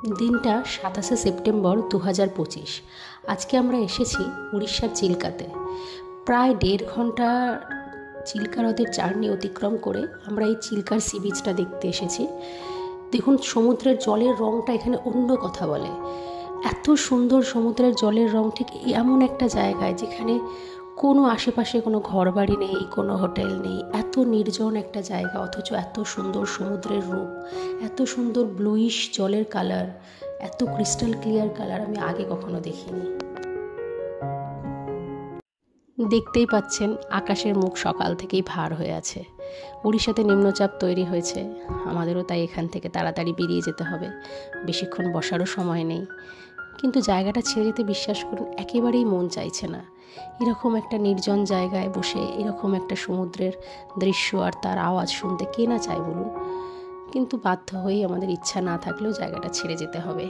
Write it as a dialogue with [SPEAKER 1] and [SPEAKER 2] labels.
[SPEAKER 1] দিনটা 27 সেপ্টেম্বর 2025। আজকে আমরা এসেছি উড়িষ্যার চিল্কাতে। প্রায় 1.5 ঘন্টা চিল্কা হ্রদের জার্নি অতিক্রম করে আমরা এই চিল্কার সি বিচটা দেখতে এসেছি। দেখুন, সমুদ্রের জলের রঙটা এখানে অন্য কথা বলে। এত সুন্দর সমুদ্রের জলের রং ঠিক এমন একটা জায়গায় যেখানে কোনো আশেপাশে কোনো ঘরবাড়ি নেই, কোনো হোটেল নেই, এত নির্জন একটা জায়গা, অথচ এত সুন্দর সমুদ্রের রূপ, এত সুন্দর ব্লুইশ জলের কালার, এত ক্রিস্টাল ক্লিয়ার কালার আমি আগে কখনো দেখিনি। দেখতেই পাচ্ছেন আকাশের মুখ সকাল থেকেই ভার হয়ে আছে। উড়িষ্যাতে নিম্নচাপ তৈরি হয়েছে, আমাদেরও তাই এখান থেকে তাড়াতাড়ি বেরিয়ে যেতে হবে, বেশিক্ষণ বসারও সময় নেই। কিন্তু জায়গাটা ছেড়ে যেতে বিশ্বাস করুন একেবারেই মন চাইছে না। এরকম একটা নির্জন জায়গায় বসে এরকম একটা সমুদ্রের দৃশ্য আর তার আওয়াজ শুনতে কে না চায় বলুন। কিন্তু বাধ্য হয়েই আমাদের ইচ্ছা না থাকলেও জায়গাটা ছেড়ে যেতে হবে।